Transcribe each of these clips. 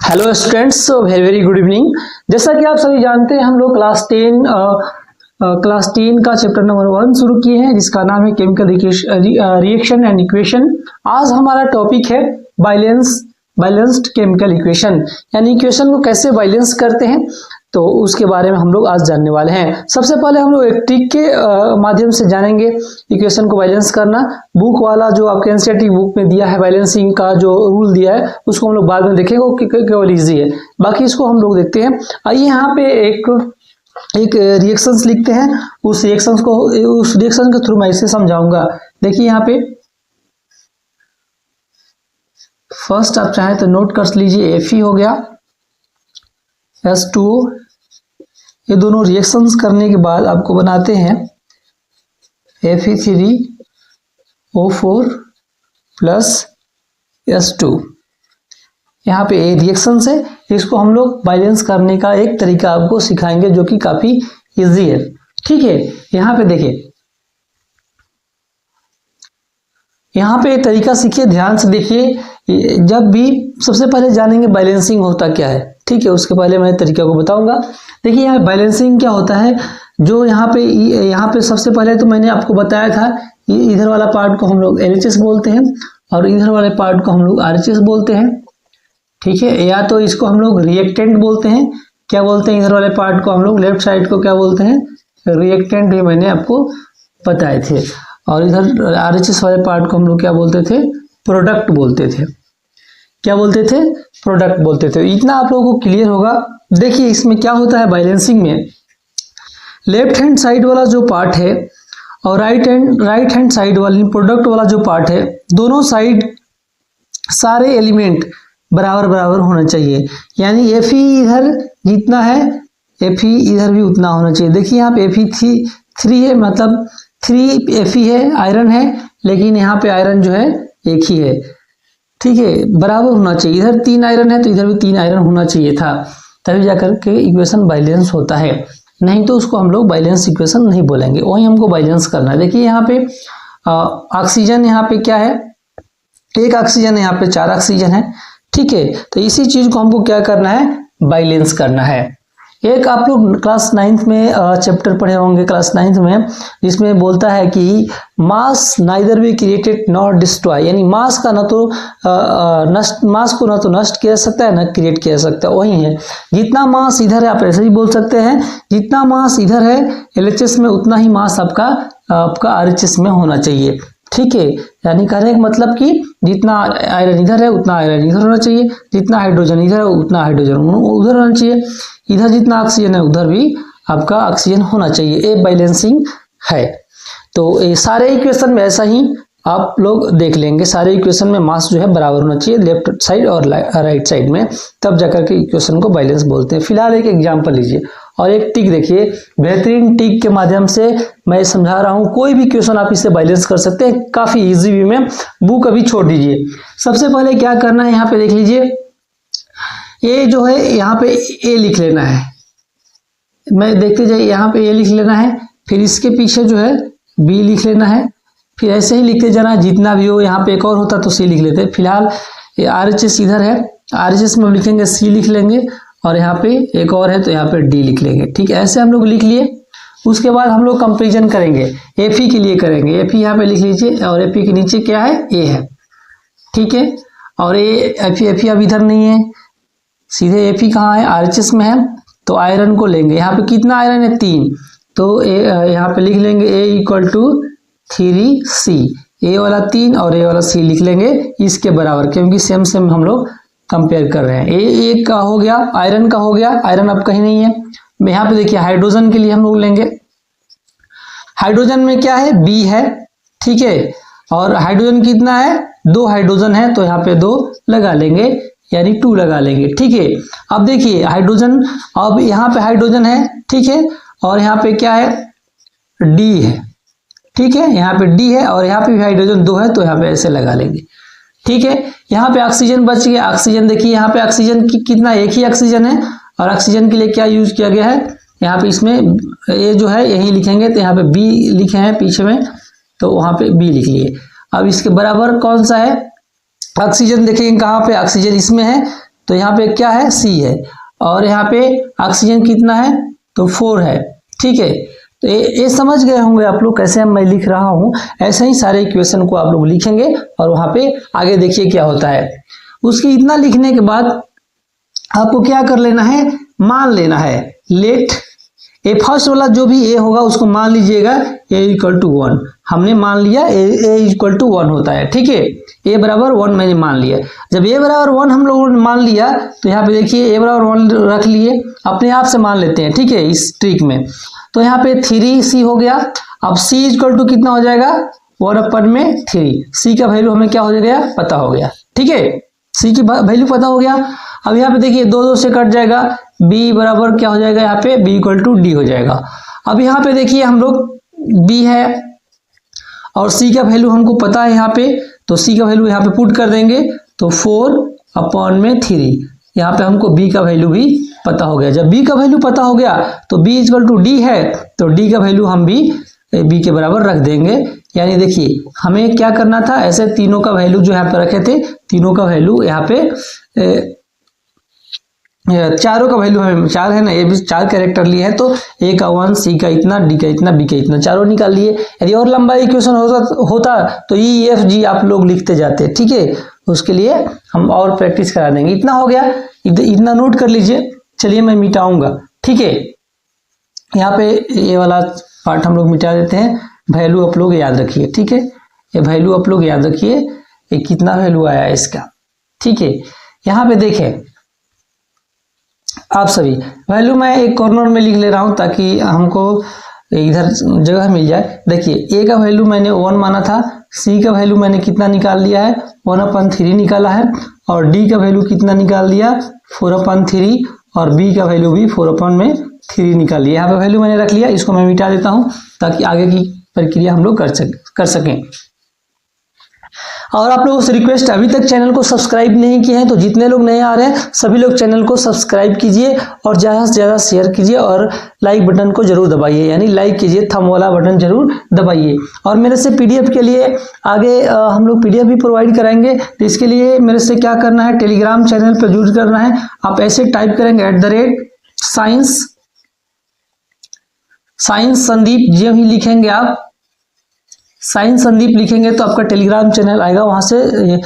Hello students, very very good evening. जैसा कि आप सभी जानते हैं, हम लोग क्लास 10 का चैप्टर नंबर 1 शुरू किए हैं, जिसका नाम है केमिकल रिएक्शन एंड इक्वेशन। आज हमारा टॉपिक है बैलेंस्ड केमिकल इक्वेशन, यानी इक्वेशन को कैसे बैलेंस करते हैं, तो उसके बारे में हम लोग आज जानने वाले हैं। सबसे पहले हम लोग एक ट्रिक के माध्यम से जानेंगे इक्वेशन को बैलेंस करना। बुक वाला जो आपके एनसीईआरटी बुक में दिया है, बैलेंसिंग का जो रूल दिया है, उसको हम लोग बाद में देखेंगे, वो केवल इजी है। बाकी इसको हम लोग देखते हैं। आइए यहाँ पे एक रिएक्शंस लिखते हैं, उस रिएक्शन के थ्रू मैं इसे समझाऊंगा। देखिए यहाँ पे फर्स्ट आप चाहे तो नोट कर लीजिए, Fe हो गया, H2O। ये दोनों रिएक्शंस करने के बाद आपको बनाते हैं Fe3O4 प्लस H2। यहाँ पे ये रिएक्शंस है, इसको हम लोग बैलेंस करने का एक तरीका आपको सिखाएंगे, जो कि काफी इजी है। ठीक है, यहाँ पे देखिए, यहाँ पे एक तरीका सीखिए, ध्यान से देखिए। जब भी सबसे पहले जानेंगे बैलेंसिंग होता क्या है, ठीक है, उसके पहले मैं तरीका को बताऊंगा। देखिए यहाँ बैलेंसिंग क्या होता है, जो यहाँ पे सबसे पहले तो मैंने आपको बताया था, इधर वाला पार्ट को हम लोग LHS बोलते हैं और इधर वाले पार्ट को हम लोग RHS बोलते हैं। ठीक है, या तो इसको हम लोग रिएक्टेंट बोलते हैं। क्या बोलते हैं इधर वाले पार्ट को हम लोग, लेफ्ट साइड को क्या बोलते हैं, रिएक्टेंट, भी मैंने आपको बताए थे। और इधर RHS वाले पार्ट को हम लोग क्या बोलते थे, प्रोडक्ट बोलते थे। क्या बोलते थे, प्रोडक्ट बोलते थे। इतना आप लोगों को क्लियर होगा। देखिए इसमें क्या होता है बैलेंसिंग में, लेफ्ट हैंड साइड वाला जो पार्ट है और राइट हैंड साइड वाली प्रोडक्ट वाला जो पार्ट है, दोनों साइड सारे एलिमेंट बराबर बराबर होना चाहिए। यानी Fe इधर जितना है, Fe इधर भी उतना होना चाहिए। देखिए यहाँ पे Fe3 है, मतलब 3 Fe है, आयरन है, लेकिन यहाँ पे आयरन जो है एक ही है। ठीक है, बराबर होना चाहिए। इधर 3 आयरन है तो इधर भी 3 आयरन होना चाहिए था, तभी जाकर के इक्वेशन बैलेंस होता है। नहीं तो उसको हम लोग बैलेंस इक्वेशन नहीं बोलेंगे, वही हमको बैलेंस करना है। देखिए यहाँ पे ऑक्सीजन, यहाँ पे क्या है, एक ऑक्सीजन है, यहाँ पे 4 ऑक्सीजन है। ठीक है, तो इसी चीज को हमको क्या करना है, बैलेंस करना है। एक आप लोग क्लास 9th में चैप्टर पढ़े होंगे, क्लास 9th में, जिसमें बोलता है कि mass neither be created not destroy, यानी मास को ना तो नष्ट किया जा सकता है, ना क्रिएट किया जा सकता है। वही है, जितना मास इधर है, आप ऐसे ही बोल सकते हैं, जितना मास इधर है LHS में, उतना ही मास आपका RHS में होना चाहिए। ठीक है, यानी कहने का मतलब कि जितना आयरन इधर है उतना आयरन इधर होना चाहिए, जितना हाइड्रोजन इधर है उतना हाइड्रोजन उधर होना चाहिए, इधर जितना ऑक्सीजन है उधर भी आपका ऑक्सीजन होना चाहिए। ये बैलेंसिंग है। तो ये सारे इक्वेशन में ऐसा ही आप लोग देख लेंगे, सारे इक्वेशन में मास जो है बराबर होना चाहिए, लेफ्ट साइड और राइट साइड में, तब जाकर के इक्वेशन को बैलेंस बोलते हैं। फिलहाल एक एग्जाम्पल लीजिए और एक टिक देखिए, बेहतरीन टिक के माध्यम से मैं समझा रहा हूं। कोई भी क्वेश्चन आप इससे बैलेंस कर सकते हैं, काफी इजी वे में। बुक अभी छोड़ दीजिए। सबसे पहले क्या करना है, यहाँ पे देख लीजिए, ये जो है यहाँ पे A लिख लेना है। मैं देखते जाइए, यहाँ पे A लिख लेना है, फिर इसके पीछे जो है B लिख लेना है, फिर ऐसे ही लिखते जाना, जितना भी हो। यहाँ पे एक और होता तो C लिख लेते। फिलहाल ये RHS इधर है, RHS में हम लिखेंगे C लिख लेंगे, और यहाँ पे एक और है तो यहाँ पे D लिख लेंगे। ठीक है, ऐसे हम लोग लिख लिए। उसके बाद हम लोग कंपेरिजन करेंगे, Fe के लिए करेंगे। Fe यहाँ पे लिख लीजिए, और Fe के नीचे क्या है, A है। ठीक है, और ये Fe अब इधर नहीं है, सीधे Fe कहाँ है, RHS में है, तो आयरन को लेंगे। यहाँ पे कितना आयरन है, 3, तो यहाँ पे लिख लेंगे A = 3C। A वाला 3 और A वाला C लिख लेंगे इसके बराबर, क्योंकि सेम हम लोग कंपेयर कर रहे हैं। A का हो गया, आयरन का हो गया, आयरन अब कहीं नहीं है। यहाँ पे देखिए हाइड्रोजन के लिए हम लोग लेंगे, हाइड्रोजन में क्या है, B है। ठीक है, और हाइड्रोजन कितना है, 2 हाइड्रोजन है, तो यहाँ पे 2 लगा लेंगे, यानी 2 लगा लेंगे। ठीक है, अब देखिए हाइड्रोजन, अब यहाँ पे हाइड्रोजन है, ठीक है, और यहाँ पे क्या है, D है। ठीक है, यहाँ पे D है, और यहाँ पे भी हाइड्रोजन 2 है, तो यहाँ पे ऐसे लगा लेंगे। ठीक है, यहाँ पे ऑक्सीजन बच गया। ऑक्सीजन देखिए, यहाँ पे ऑक्सीजन की कितना, एक ही ऑक्सीजन है, और ऑक्सीजन के लिए क्या यूज किया गया है, यहाँ पे इसमें ये जो है यही लिखेंगे, तो यहाँ पे B लिखे हैं पीछे में, तो वहां पे B लिख लिए। अब इसके बराबर कौन सा है, ऑक्सीजन देखेंगे कहाँ पे, ऑक्सीजन इसमें है, तो यहाँ पे क्या है, C है, और यहाँ पे ऑक्सीजन कितना है, तो 4 है। ठीक है, तो ये समझ गए होंगे आप लोग कैसे मैं लिख रहा हूँ। ऐसे ही सारे इक्वेशन को आप लोग लिखेंगे और वहां पे आगे देखिए क्या होता है। उसके इतना लिखने के बाद आपको क्या कर लेना है, मान लेना है। लेट ए फर्स्ट वाला जो भी ए होगा उसको मान लीजिएगा ए इक्वल टू 1। हमने मान लिया ए इक्वल टू 1 होता है। ठीक है, ए बराबर 1 मैंने मान लिया। जब ए बराबर 1 हम लोगों ने मान लिया तो यहाँ पे देखिए ए बराबर 1 रख लिए, अपने आप से मान लेते हैं। ठीक है, इस ट्रिक में तो यहाँ पे 3C हो गया। अब C इक्वल टू कितना हो जाएगा, 1/3। C का वैल्यू हमें क्या हो गया, पता हो गया। ठीक है, C की वैल्यू पता हो गया। अब यहाँ पे देखिए 2 से कट जाएगा, B बराबर क्या हो जाएगा, यहाँ पे B इक्वल टू D हो जाएगा। अब यहाँ पे देखिए हम लोग B है और C का वैल्यू हमको पता है यहाँ पे, तो C का वैल्यू यहाँ पे पुट कर देंगे तो 4/3। यहाँ पे हमको B का वैल्यू भी पता हो गया। जब B का वैल्यू पता हो गया तो B इक्वल टू D है, तो D का वैल्यू हम भी B के बराबर रख देंगे। यानी देखिए हमें क्या करना था, ऐसे तीनों का वैल्यू जो यहाँ पे रखे थे, तीनों का वैल्यू यहाँ पे चारों का वैल्यू हमें 4 है ना, ये भी 4 कैरेक्टर लिए हैं, तो A का 1, C का इतना, D का इतना, B का इतना, चारों निकाल लिए। यदि और लंबा इक्वेशन होता तो EFG आप लोग लिखते जाते। ठीक है, उसके लिए हम और प्रैक्टिस करा देंगे। इतना हो गया, इतना नोट कर लीजिए। चलिए मैं मिटाऊंगा। ठीक है, यहाँ पे ये वाला पार्ट हम लोग मिटा देते हैं। वैल्यू आप लोग याद रखिए। ठीक है, ये वैल्यू आप लोग याद रखिए, ये कितना वैल्यू आया है इसका। ठीक है, यहाँ पे देखें आप सभी वैल्यू मैं एक कॉर्नर में लिख ले रहा हूं ताकि हमको इधर जगह मिल जाए। देखिए A का वैल्यू मैंने 1 माना था, C का वैल्यू मैंने कितना निकाल लिया है, 1/3 निकाला है, और D का वैल्यू कितना निकाल दिया, 4/3, और B का वैल्यू भी 4/3 निकाल लिया। यहाँ पे वैल्यू मैंने रख लिया, इसको मैं मिटा देता हूँ ताकि आगे की प्रक्रिया हम लोग कर सकें। और आप लोगों से रिक्वेस्ट, अभी तक चैनल को सब्सक्राइब नहीं किए हैं तो जितने लोग नए आ रहे हैं सभी लोग चैनल को सब्सक्राइब कीजिए और ज़्यादा से ज़्यादा शेयर कीजिए और लाइक बटन को जरूर दबाइए, यानी लाइक कीजिए, थंब वाला बटन जरूर दबाइए। और मेरे से PDF के लिए आगे हम लोग PDF भी प्रोवाइड कराएंगे, तो इसके लिए मेरे से क्या करना है, टेलीग्राम चैनल पर जुड़ करना है। आप ऐसे टाइप करेंगे @साइंस संदीप, जो ही लिखेंगे आप साइंस संदीप लिखेंगे तो आपका टेलीग्राम चैनल आएगा, वहां से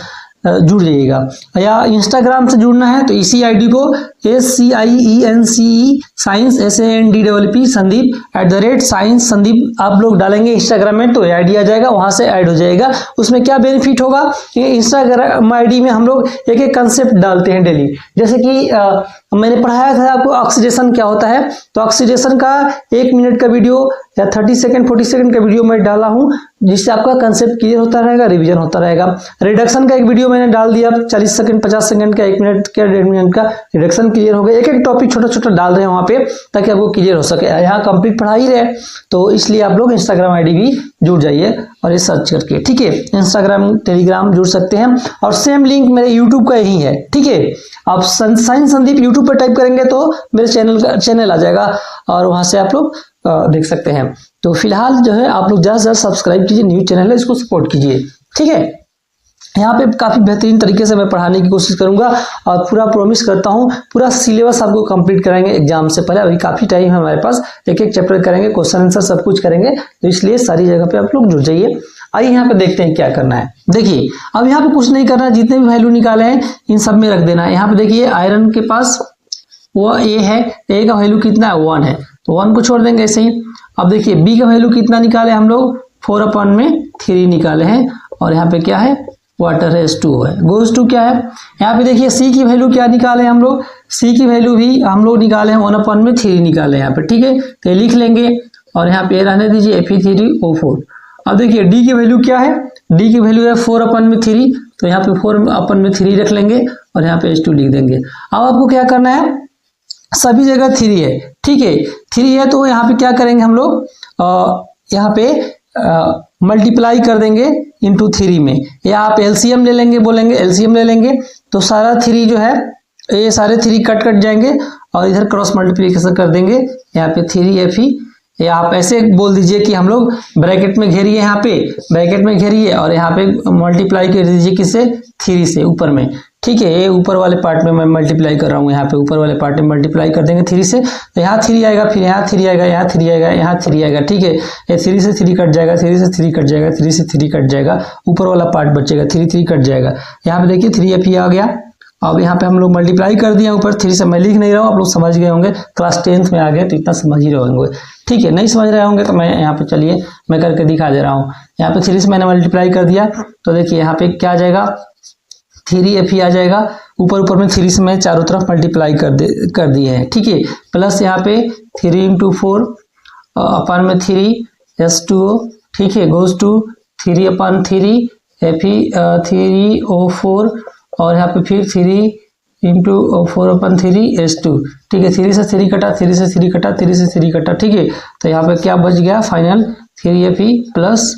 जुड़ जाइएगा। या इंस्टाग्राम से जुड़ना है तो इसी आईडी को SCIENCE science SANDPP Sandeep @science Sandeep आप लोग डालेंगे इंस्टाग्राम में तो आईडी आ जाएगा, वहां से ऐड हो जाएगा। उसमें क्या बेनिफिट होगा, ये इंस्टाग्राम आईडी में हम लोग एक एक कंसेप्ट डालते हैं डेली। जैसे कि मैंने पढ़ाया था आपको ऑक्सीडेशन क्या होता है, तो ऑक्सीडेशन का 1 मिनट का वीडियो या 30 सेकंड 40 सेकंड का वीडियो मैं डाला हूं, जिससे आपका कंसेप्ट क्लियर होता रहेगा, रिवीजन होता रहेगा। रिडक्शन का एक वीडियो मैंने डाल दिया, 40 सेकंड 50 सेकंड का, 1 मिनट का, 1.5 मिनट का, रिडक्शन क्लियर हो गया। एक एक टॉपिक छोटा छोटा डाल रहे हैं वहां पे ताकि आपको क्लियर हो सके। यहाँ कंप्लीट पढ़ा ही रहे, तो इसलिए आप लोग इंस्टाग्राम आईडी भी जुड़ जाइए और ये सर्च करके। ठीक है, इंस्टाग्राम टेलीग्राम जुड़ सकते हैं, और सेम लिंक मेरे यूट्यूब का यही है। ठीक है, आप साइंस संदीप यूट्यूब पर टाइप करेंगे तो मेरे चैनल आ जाएगा और वहां से आप लोग देख सकते हैं। तो फिलहाल जो है आप लोग ज़्यादा से ज़्यादा सब्सक्राइब कीजिए, न्यू चैनल है, इसको सपोर्ट कीजिए। ठीक है, यहाँ पे काफ़ी बेहतरीन तरीके से मैं पढ़ाने की कोशिश करूंगा और पूरा प्रॉमिस करता हूँ पूरा सिलेबस आपको कंप्लीट कराएंगे एग्जाम से पहले। अभी काफ़ी टाइम है हमारे पास, एक एक चैप्टर करेंगे, क्वेश्चन आंसर सब कुछ करेंगे, तो इसलिए सारी जगह पे आप लोग जुड़ जाइए। आइए यहाँ पे देखते हैं क्या करना है। देखिए अब यहाँ पे कुछ नहीं करना है, जितने भी वैल्यू निकाले हैं इन सब में रख देना है। यहाँ पे देखिए आयरन के पास वो A है, A का वैल्यू कितना है, 1 है, तो 1 को छोड़ देंगे ऐसे ही। अब देखिए B का वैल्यू कितना निकाले हम लोग, 4/3 निकाले हैं, और यहाँ पे क्या है, वाटर है, H2O है, गोज टू क्या है। यहाँ पे देखिए C की वैल्यू क्या निकाले हम लोग, C की वैल्यू भी हम लोग निकाले हैं 1/3 निकाले यहाँ पे। ठीक है, तो ये लिख लेंगे और यहाँ पे रहने दीजिए Fe3O4। अब देखिए D की वैल्यू क्या है, D की वैल्यू है 4/3, तो यहाँ पे 4/3 रख लेंगे और यहाँ पे H2 लिख देंगे। अब आपको क्या करना है, सभी जगह 3 है। ठीक है, 3 है तो यहाँ पे क्या करेंगे हम लोग, यहाँ पे मल्टीप्लाई कर देंगे इंटू 3 में, या आप एलसीएम ले लेंगे, बोलेंगे एलसीएम ले लेंगे तो सारा 3 जो है, ये सारे 3 कट जाएंगे और इधर क्रॉस मल्टीप्लिकेशन कर देंगे, यहाँ पे 3Fe, या आप ऐसे बोल दीजिए कि हम लोग ब्रैकेट में घेरिए, यहाँ पे ब्रैकेट में घेरिए और यहाँ पे मल्टीप्लाई कर दीजिए किससे, 3 से ऊपर में। ठीक है, ये ऊपर वाले पार्ट में मैं मल्टीप्लाई कर रहा हूँ, यहाँ पे ऊपर वाले पार्ट में मल्टीप्लाई कर देंगे 3 से, तो यहाँ 3 आएगा, फिर यहाँ 3 आएगा, यहाँ 3 आएगा, यहाँ 3 आएगा। ठीक है, ये 3 से 3 कट जाएगा, 3 से 3 कट जाएगा, 3 से 3 कट जाएगा, ऊपर वाला पार्ट बचेगा, 3 कट जाएगा। यहाँ पे देखिए 3 आ गया। अब यहाँ पे हम लोग मल्टीप्लाई कर दिया ऊपर 3 से, मैं लिख नहीं रहा हूँ, आप लोग समझ गए होंगे, क्लास 10th में आ गए तो इतना समझ ही रहे होंगे। ठीक है, नहीं समझ रहे होंगे तो मैं यहाँ पे चलिए मैं करके दिखा दे रहा हूँ। यहाँ पे 3 से मैंने मल्टीप्लाई कर दिया, तो देखिए यहाँ पे क्या आ जाएगा, 3 आ जाएगा। ऊपर में 3 से मैं चारों तरफ मल्टीप्लाई कर दिए हैं। ठीक है, प्लस यहाँ पे 3 × 4 अपन में 3 H2O, ठीक है, गोज टू 3/3 Fe3O4, और यहाँ पे फिर 3 × 4/3 H2। ठीक है, 3 से 3 कटा, 3 से 3 कटा, 3 से 3 कटा। ठीक है, तो यहाँ पे क्या बच गया फाइनल 3Fe प्लस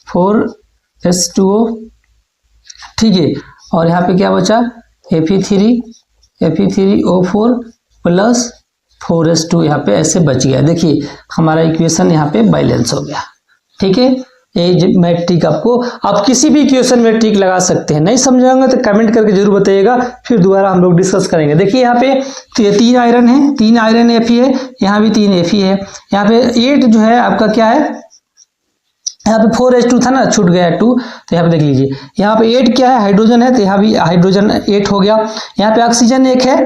4H2O। ठीक है, और यहाँ पे क्या बचा Fe3O4 प्लस 4H2, यहाँ पे ऐसे बच गया। देखिए हमारा इक्वेशन यहाँ पे बैलेंस हो गया। ठीक है, ये मैं ट्रिक आपको, आप किसी भी इक्वेशन में ट्रिक लगा सकते हैं। नहीं समझाऊंगा तो कमेंट करके जरूर बताइएगा, फिर दोबारा हम लोग डिस्कस करेंगे। देखिए यहाँ पे 3 आयरन है, 3 आयरन Fe है, यहाँ भी 3 Fe है। यहाँ पे 8 जो है आपका क्या है, यहाँ पे 4H2 था ना, छूट गया 2, तो यहाँ पे देख लीजिए यहाँ पे 8 क्या है, हाइड्रोजन है, तो यहाँ भी हाइड्रोजन 8 हो गया। यहाँ पे ऑक्सीजन 1 है।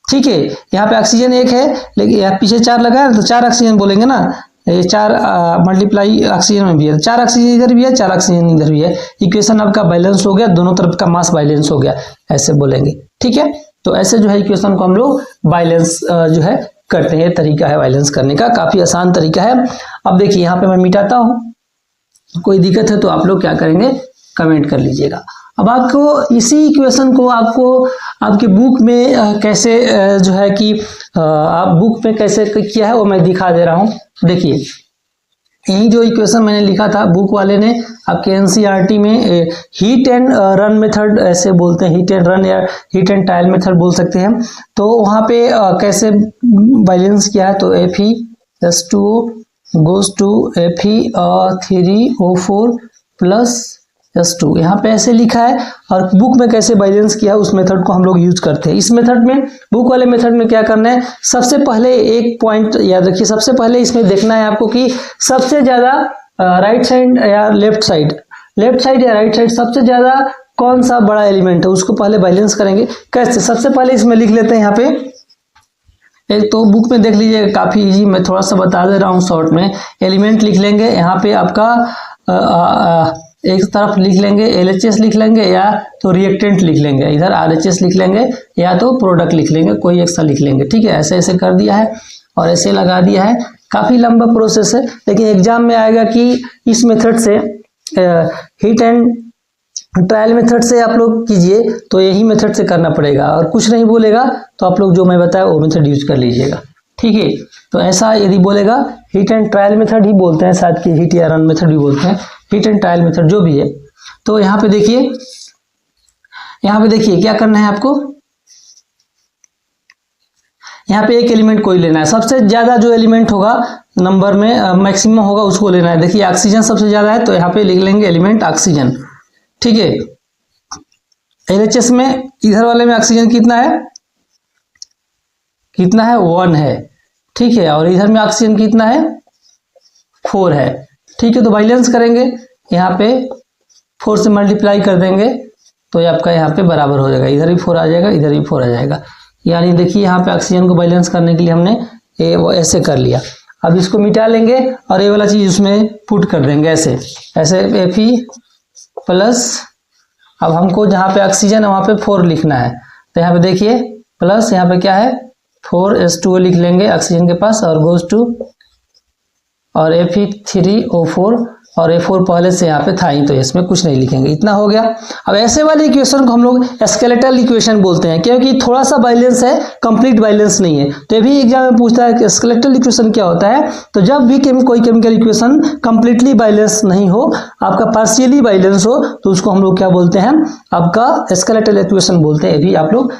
ठीक है, यहाँ पे ऑक्सीजन 1 है, लेकिन यहाँ पीछे 4 लगा है तो 4 ऑक्सीजन बोलेंगे ना, ये 4 मल्टीप्लाई ऑक्सीजन में भी है, 4 ऑक्सीजन इधर भी है, 4 ऑक्सीजन इधर भी है। इक्वेशन आपका बैलेंस हो गया, दोनों तरफ का मास बैलेंस हो गया, ऐसे बोलेंगे। ठीक है, तो ऐसे जो है इक्वेशन को हम लोग बैलेंस जो है करते हैं। तरीका है बैलेंस करने का, काफी आसान तरीका है। अब देखिए यहाँ पे मैं मिटाता हूँ, कोई दिक्कत है तो आप लोग क्या करेंगे, कमेंट कर लीजिएगा। अब आपको इसी इक्वेशन को आपको आपके बुक में कैसे जो है कि आप बुक में कैसे किया है वो मैं दिखा दे रहा हूँ। देखिए यही जो इक्वेशन मैंने लिखा था, बुक वाले ने आपके एनसीईआरटी में हीट एंड रन मेथड ऐसे बोलते हैं, हीट एंड रन या हीट एंड ट्रायल मेथड बोल सकते हैं। तो वहाँ पे कैसे बैलेंस किया है, तो Fe+H2O goes to Fe3O4 plus H2, यहाँ पे ऐसे लिखा है। और बुक में कैसे बैलेंस किया है उस मेथड को हम लोग यूज करते हैं। इस मेथड में, बुक वाले मेथड में क्या करना है, सबसे पहले एक पॉइंट याद रखिए, सबसे पहले इसमें देखना है आपको कि सबसे ज्यादा राइट साइड या लेफ्ट साइड या राइट साइड सबसे ज्यादा कौन सा बड़ा एलिमेंट है, उसको पहले बैलेंस करेंगे। कैसे, सबसे पहले इसमें लिख लेते हैं यहाँ पे, एक तो बुक में देख लीजिए काफी इजी, मैं थोड़ा सा बता दे रहा हूँ शॉर्ट में। एलिमेंट लिख लेंगे, यहाँ पे आपका एक तरफ लिख लेंगे LHS लिख लेंगे, या तो रिएक्टेंट लिख लेंगे, इधर RHS लिख लेंगे, या तो प्रोडक्ट लिख लेंगे, कोई एक सा लिख लेंगे। ठीक है, ऐसे ऐसे कर दिया है और ऐसे लगा दिया है। काफी लंबा प्रोसेस है, लेकिन एग्जाम में आएगा कि इस मेथड से हीट एंड ट्रायल मेथड से आप लोग कीजिए, तो यही मेथड से करना पड़ेगा, और कुछ नहीं बोलेगा तो आप लोग जो मैं बताया वो मेथड यूज कर लीजिएगा। ठीक है, तो ऐसा यदि बोलेगा हीट एंड ट्रायल मेथड ही बोलते हैं, शायद कि हीट या रन मेथड भी बोलते हैं, हीट एंड ट्रायल मेथड जो भी है। तो यहाँ पे देखिए क्या करना है आपको, यहाँ पे एक एलिमेंट कोई लेना है, सबसे ज्यादा जो एलिमेंट होगा नंबर में मैक्सिमम होगा उसको लेना है। देखिए ऑक्सीजन सबसे ज्यादा है, तो यहाँ पे लिख लेंगे एलिमेंट ऑक्सीजन। ठीक है, LHS में इधर वाले में ऑक्सीजन कितना है 1 है। ठीक है, और इधर में ऑक्सीजन कितना है 4 है। ठीक है, तो बैलेंस करेंगे, यहाँ पे 4 से मल्टीप्लाई कर देंगे, तो ये आपका यहाँ पे बराबर हो जाएगा, इधर भी 4 आ जाएगा, इधर भी 4 आ जाएगा। यानी देखिए यहाँ पे ऑक्सीजन को बैलेंस करने के लिए हमने वो ऐसे कर लिया। अब इसको मिटा लेंगे और ये वाला चीज उसमें पुट कर देंगे, ऐसे Fe प्लस, अब हमको जहाँ पे ऑक्सीजन है वहाँ पे 4 लिखना है, तो यहाँ पे देखिए प्लस, यहाँ पे क्या है 4H2O लिख लेंगे ऑक्सीजन के पास, और गोज टू, और Fe3O4, और A4 पहले से यहाँ पे था ही, तो इसमें कुछ नहीं लिखेंगे, इतना हो गया। अब ऐसे वाले इक्वेशन को हम लोग स्केलेटल इक्वेशन बोलते हैं, क्योंकि थोड़ा सा बैलेंस है, कंप्लीट बैलेंस नहीं है। तो ये भी एग्जाम में पूछता है कि स्केलेटल इक्वेशन क्या होता है। तो जब भी कोई केमिकल इक्वेशन कंप्लीटली बैलेंस नहीं हो, आपका पार्शियली बैलेंस हो, तो उसको हम लोग क्या बोलते हैं, आपका स्केलेटल इक्वेशन बोलते हैं। ये भी आप लोग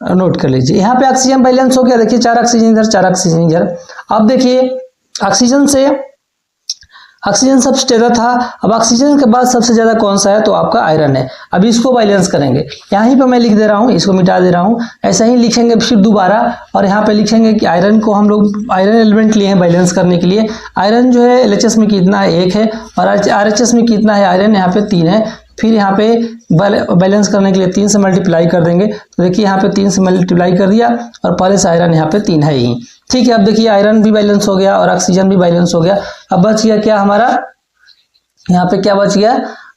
नोट कर लीजिए। यहाँ पे ऑक्सीजन बैलेंस हो गया, देखिए 4 ऑक्सीजन इधर, 4 ऑक्सीजन इधर। अब देखिए ऑक्सीजन से ऑक्सीजन सबसे ज़्यादा था। अब ऑक्सीजन के बाद सबसे ज़्यादा कौन सा है, तो आपका आयरन है। अब इसको बैलेंस करेंगे, यहीं पे मैं लिख दे रहा हूँ, इसको मिटा दे रहा हूँ, ऐसा ही लिखेंगे फिर दोबारा, और यहाँ पे लिखेंगे कि आयरन को हम लोग आयरन एलिमेंट लिए हैं बैलेंस करने के लिए। आयरन जो है एलएचएस में कितना है, 1 है, और आरएचएस में कितना है, आयरन यहाँ पे 3 है। फिर यहाँ पे बैलेंस करने के लिए 3 से मल्टीप्लाई कर देंगे, तो देखिए यहाँ पे 3 से मल्टीप्लाई कर दिया, और पहले से आयरन यहाँ पे 3 है ही। ठीक है, अब देखिए आयरन भी बैलेंस हो गया और ऑक्सीजन भी बैलेंस हो गया। अब बच गया क्या हमारा, यहाँ पे क्या बच गया,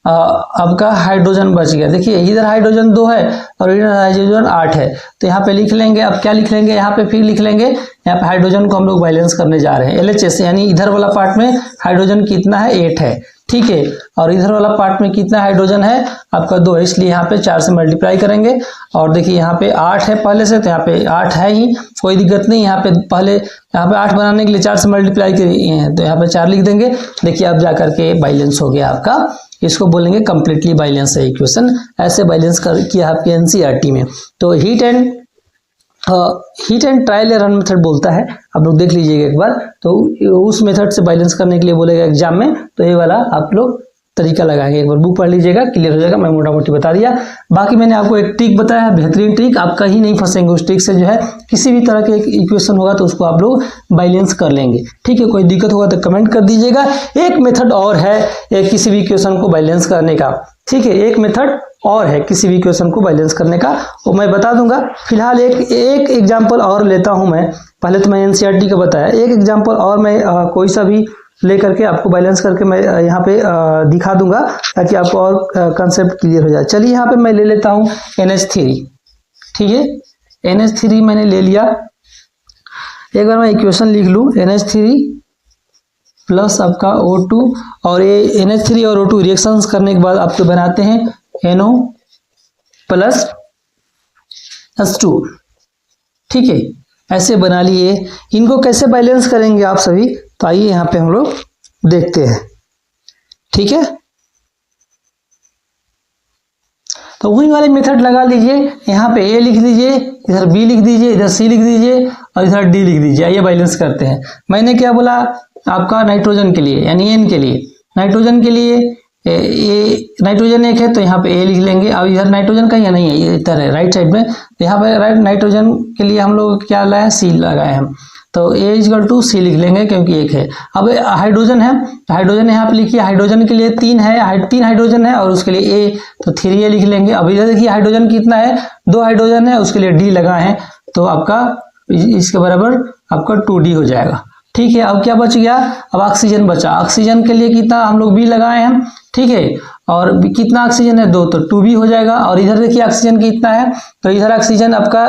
आपका हाइड्रोजन बच गया। देखिए इधर हाइड्रोजन 2 है और इधर हाइड्रोजन 8 है, तो यहाँ पे लिख लेंगे। अब क्या लिख लेंगे, यहाँ पे फिर लिख लेंगे, यहाँ पे हाइड्रोजन को हम लोग बैलेंस करने जा रहे हैं एलएचएस, यानी इधर वाला पार्ट में हाइड्रोजन कितना है, 8 है। ठीक है, और इधर वाला पार्ट में कितना हाइड्रोजन है, आपका 2 है, इसलिए यहाँ पे 4 से मल्टीप्लाई करेंगे। और देखिए यहाँ पे 8 है पहले से, तो यहाँ पे 8 है ही, कोई दिक्कत नहीं। यहाँ पे पहले यहाँ पे 8 बनाने के लिए 4 से मल्टीप्लाई किए हैं, तो यहाँ पे 4 लिख देंगे। देखिए अब जाकर के बैलेंस हो गया आपका, इसको बोलेंगे कंप्लीटली बैलेंस है इक्वेशन। ऐसे बैलेंस कर किया आपके एनसीईआरटी में। तो heat and trial and run method बोलता है, आप लोग देख लीजिएगा एक बार, तो उस मेथड से बैलेंस करने के लिए बोलेगा एग्जाम में, तो ये वाला आप लोग तरीका लगाएंगे। एक बार बुक पढ़ लीजिएगा, क्लियर हो जाएगा। मैं मोटा मोटी बता दिया, बाकी मैंने आपको एक ट्रिक बताया है, बेहतरीन ट्रिक, आप कहीं नहीं फंसेंगे उस ट्रिक से। जो है किसी भी तरह के इक्वेशन होगा तो उसको आप लोग बैलेंस कर लेंगे। ठीक है, कोई दिक्कत होगा तो कमेंट कर दीजिएगा। एक मेथड और है किसी भी इक्वेशन को बैलेंस करने का। ठीक है, एक मेथड और है किसी भी इक्वेशन को बैलेंस करने का, वो मैं बता दूंगा। फिलहाल एक एग्जाम्पल और लेता हूं मैं। पहले तो मैं एनसीईआरटी का बताया, एक एग्जाम्पल और मैं कोई सा भी लेकर के आपको बैलेंस करके मैं यहाँ पे दिखा दूंगा, ताकि आपको और कंसेप्ट क्लियर हो जाए। चलिए यहाँ पे मैं ले लेता हूँ NH3। ठीक है, NH3 मैंने ले लिया। एक बार मैं इक्वेशन लिख लूँ, NH3 प्लस आपका O2, और ये NH3 और O2 रिएक्शंस करने के बाद आपको बनाते हैं NO प्लस H2। ठीक है, ऐसे बना लिए। इनको कैसे बैलेंस करेंगे आप सभी, तो आइए यहाँ पे हम लोग देखते हैं। ठीक है, तो वही वाले मेथड लगा लीजिए। यहाँ पे A लिख दीजिए, इधर B लिख दीजिए, इधर C लिख दीजिए, और इधर D लिख दीजिए। आइए बैलेंस करते हैं। मैंने क्या बोला आपका, नाइट्रोजन के लिए यानी N के लिए, नाइट्रोजन के लिए नाइट्रोजन 1 है, तो यहाँ पे A लिख लेंगे। अब इधर नाइट्रोजन का या नहीं है, ये इधर है राइट साइड में, यहाँ पे राइट नाइट्रोजन के लिए हम लोग क्या लगाए, C लगाए हम, तो A=C लिख लेंगे क्योंकि 1 है। अब हाइड्रोजन है, तो हाइड्रोजन यहाँ पे लिखिए, हाइड्रोजन के लिए 3 है, 3 हाइड्रोजन है, और उसके लिए A, तो 3A लिख लेंगे। अब इधर देखिए हाइड्रोजन कितना है, 2 हाइड्रोजन है, उसके लिए D लगाए हैं, तो आपका इसके बराबर आपका 2D हो जाएगा। ठीक है, अब क्या बच गया, अब ऑक्सीजन बचा। ऑक्सीजन के लिए कितना हम लोग B लगाए हैं। ठीक है, और कितना ऑक्सीजन है, 2, तो 2B हो जाएगा। और इधर देखिए ऑक्सीजन कितना है, तो इधर ऑक्सीजन आपका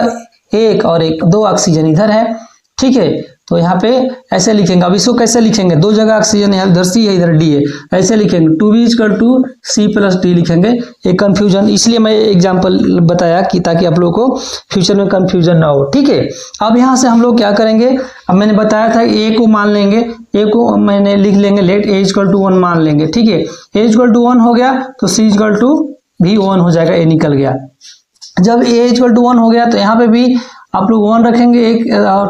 1 और 1, 2 ऑक्सीजन इधर है। ठीक है, तो यहाँ पे ऐसे लिखेंगे। अब इसको कैसे लिखेंगे, 2 जगह ऑक्सीजन है, इधर C है इधर D है, ऐसे लिखेंगे 2B=C + D लिखेंगे। एक कंफ्यूजन, इसलिए मैं एग्जांपल बताया कि ताकि आप लोगों को फ्यूचर में कंफ्यूजन ना हो। ठीक है, अब यहाँ से हम लोग क्या करेंगे, अब मैंने बताया था A को मान लेंगे, A को मैंने लिख लेंगे, लेट A=1 मान लेंगे। ठीक है, A=1 हो गया तो C भी 1 हो जाएगा, A निकल गया। जब A=1 हो गया तो यहाँ पे भी आप लोग 1 रखेंगे, एक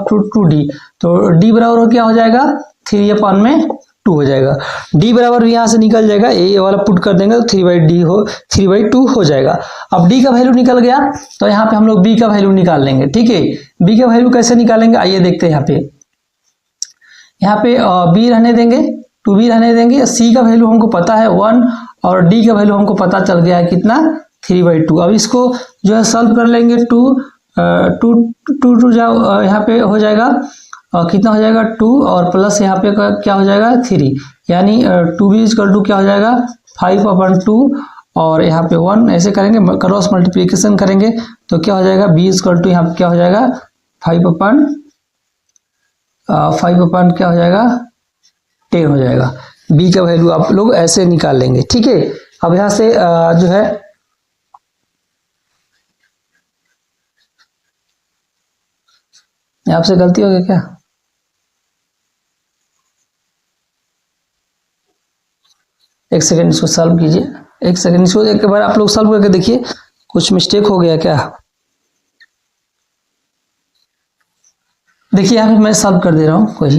2D, तो D बराबर क्या हो जाएगा, 3/2 हो जाएगा। D बराबर यहाँ से निकल जाएगा, ये वाला पुट कर देंगे तो 3/2 हो जाएगा। अब D का वैल्यू निकल गया, तो यहाँ पे हम लोग B का वैल्यू निकाल लेंगे। ठीक है, B का वैल्यू कैसे निकालेंगे, आइए देखते हैं। यहाँ पे B रहने देंगे, 2B रहने देंगे। C का वैल्यू हमको पता है 1, और D का वैल्यू हमको पता चल गया है कितना, 3/2। अब इसको जो है सॉल्व कर लेंगे, 2 जाओ, यहाँ पे हो जाएगा कितना हो जाएगा, 2, और प्लस यहाँ पे क्या हो जाएगा, 3, यानी 2B= क्या हो जाएगा, 5/2, और यहाँ पे 1 ऐसे करेंगे, क्रॉस मल्टीप्लिकेशन करेंगे तो क्या हो जाएगा, B= यहाँ पे क्या हो जाएगा, 5/5 क्या हो जाएगा, 10 हो जाएगा। B का वैल्यू आप लोग ऐसे निकाल लेंगे। ठीक है, अब यहाँ से जो है आपसे गलती हो गया क्या, एक सेकेंड इसको सॉल्व कीजिए, एक सेकेंड इसको एक बार आप लोग सॉल्व करके देखिए, कुछ मिस्टेक हो गया क्या। देखिए यहाँ पे मैं सॉल्व कर दे रहा हूँ, कोई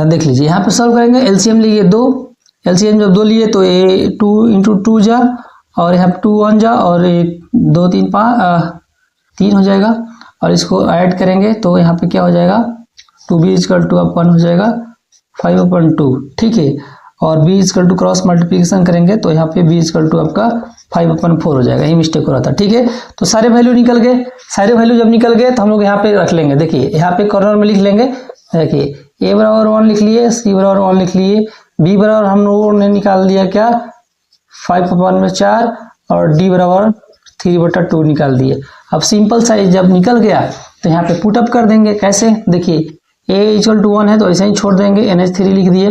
देख लीजिए। यहाँ पे सॉल्व करेंगे, एलसीएम लीजिए 2, एलसीएम जब 2 लिए तो ये 2 इंटू 2 जा, और यहाँ 2 1 जा, और 2 3 5 3 हो जाएगा, और इसको ऐड करेंगे तो यहाँ पे क्या हो जाएगा 2b इक्वल टू 1 हो जाएगा 5/2, ठीक है। और b equal to cross multiplication करेंगे तो यहाँ पे b इक्वल टू आपका 5/4 हो जाएगा, ये मिस्टेक हो रहा था, ठीक है। तो सारे वैल्यू निकल गए, सारे वैल्यू जब निकल गए तो हम लोग यहाँ पे रख लेंगे। देखिए यहाँ पे कॉर्नर में लिख लेंगे, देखिए a बराबर 1 लिख लिए, c बराबर 1 लिख लिए, b बराबर हम लोगों ने निकाल दिया क्या 5/4, और d बराबर 3/2 निकाल दिए। अब सिंपल साइज जब निकल गया तो यहाँ पे पुटअप कर देंगे। कैसे, देखिए a इक्वल टू 1 है तो ऐसे ही छोड़ देंगे, NH3 लिख दिए,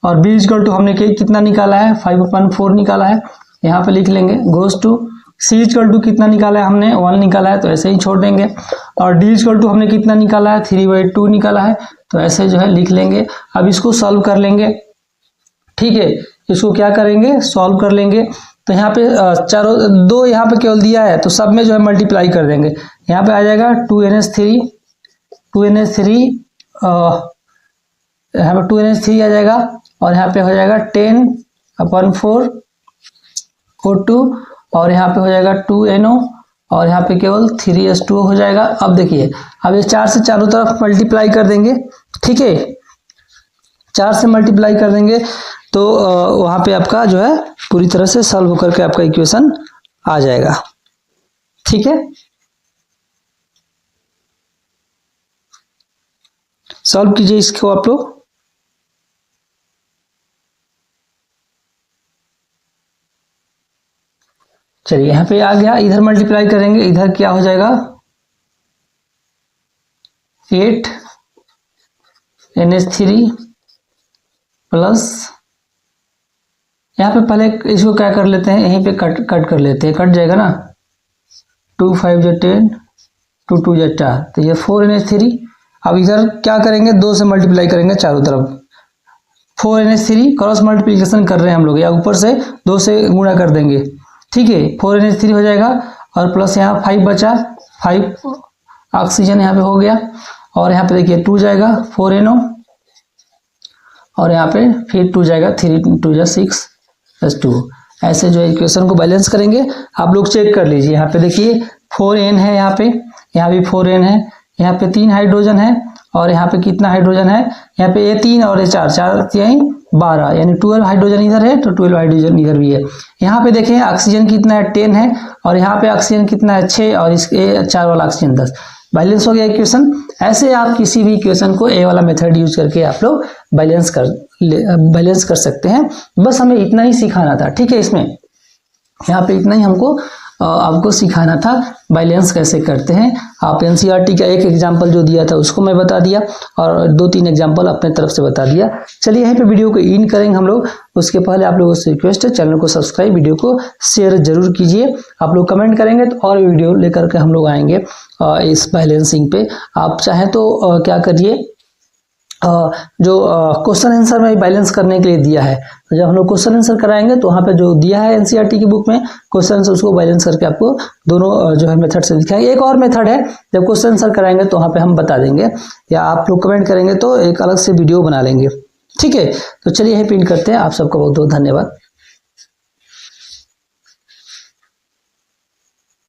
और b इक्वल टू हमने कितना निकाला है 5/4 निकाला है, यहाँ पे लिख लेंगे। Goes to c equal to कितना निकाला है हमने 1 निकाला है तो ऐसे ही छोड़ देंगे, और d इक्वल टू हमने कितना निकाला है 3/2 निकाला है तो ऐसे जो है लिख लेंगे। अब इसको सॉल्व कर लेंगे, ठीक है। इसको क्या करेंगे, सॉल्व कर लेंगे। तो यहाँ पे चारों 2 यहाँ पे केवल दिया है तो सब में जो है मल्टीप्लाई कर देंगे। यहाँ पे आ जाएगा 2NH3 यहाँ पे 2NH3 आ जाएगा, और यहाँ पे हो जाएगा 10/4 O2, और यहाँ पे हो जाएगा 2NO, और यहाँ पे केवल 3H2O हो जाएगा। अब देखिए अब ये 4 से चारों तरफ मल्टीप्लाई कर देंगे, ठीक है। 4 से मल्टीप्लाई कर देंगे तो वहाँ पे आपका जो है पूरी तरह से सॉल्व होकर के आपका इक्वेशन आ जाएगा, ठीक है। सॉल्व कीजिए इसको आप लोग। चलिए यहाँ पे आ गया, इधर मल्टीप्लाई करेंगे, इधर क्या हो जाएगा 8NH3 प्लस, यहाँ पे पहले इसको क्या कर लेते हैं, यहीं पे कट कर लेते हैं, कट जाएगा ना, 2 5 जा 10, 2 2 जा 4, तो ये 4NH3। अब इधर क्या करेंगे 2 से मल्टीप्लाई करेंगे चारों तरफ, 4NH3 क्रॉस मल्टीप्लिकेशन कर रहे हैं हम लोग, या ऊपर से 2 से गुणा कर देंगे, ठीक है। 4NH3 हो जाएगा, और प्लस यहाँ 5 बचा, 5 ऑक्सीजन यहाँ पे हो गया, और यहाँ पे देखिए 2 जाएगा 4NO, और यहाँ पे फिर 2 जाएगा, 3 2 जा 6H2। ऐसे जो इक्वेशन को बैलेंस करेंगे। आप लोग चेक कर लीजिए, यहाँ पे देखिए 4N है, यहाँ भी 4N है, यहाँ पे 3 हाइड्रोजन है, और यहाँ पे कितना हाइड्रोजन है, यहाँ पे ये 3 और ये 4 यहीं 12, यानी 12 हाइड्रोजन इधर है तो 12 हाइड्रोजन इधर भी है। यहाँ पे देखें ऑक्सीजन कितना है 10 है, और यहाँ पे ऑक्सीजन कितना है 6, और इसके 4 वाला ऑक्सीजन 10। बैलेंस हो गया इक्वेशन। ऐसे आप किसी भी इक्वेशन को ए वाला मेथड यूज करके आप लोग बैलेंस कर सकते हैं। बस हमें इतना ही सिखाना था, ठीक है। इसमें यहाँ पे इतना ही हमको आपको सिखाना था बैलेंस कैसे करते हैं। आप एनसीईआरटी का एक एग्जाम्पल जो दिया था उसको मैं बता दिया, और 2-3 एग्जाम्पल अपने तरफ से बता दिया। चलिए यहीं पे वीडियो को इन करेंगे हम लोग। उसके पहले आप लोगों से रिक्वेस्ट है, चैनल को सब्सक्राइब, वीडियो को शेयर जरूर कीजिए। आप लोग कमेंट करेंगे तो और वीडियो लेकर के हम लोग आएंगे इस बैलेंसिंग पे। आप चाहें तो क्या करिए, जो क्वेश्चन आंसर में बैलेंस करने के लिए दिया है, तो जब हम लोग क्वेश्चन आंसर कराएंगे तो वहाँ पे जो दिया है एनसीईआरटी की बुक में क्वेश्चन आंसर, उसको बैलेंस करके आपको दोनों जो है मेथड से दिखाएंगे। एक और मेथड है, जब क्वेश्चन आंसर कराएंगे तो वहाँ पे हम बता देंगे, या आप लोग कमेंट करेंगे तो एक अलग से वीडियो बना लेंगे, ठीक है। तो चलिए यहीं पिन करते हैं। आप सबका बहुत बहुत धन्यवाद।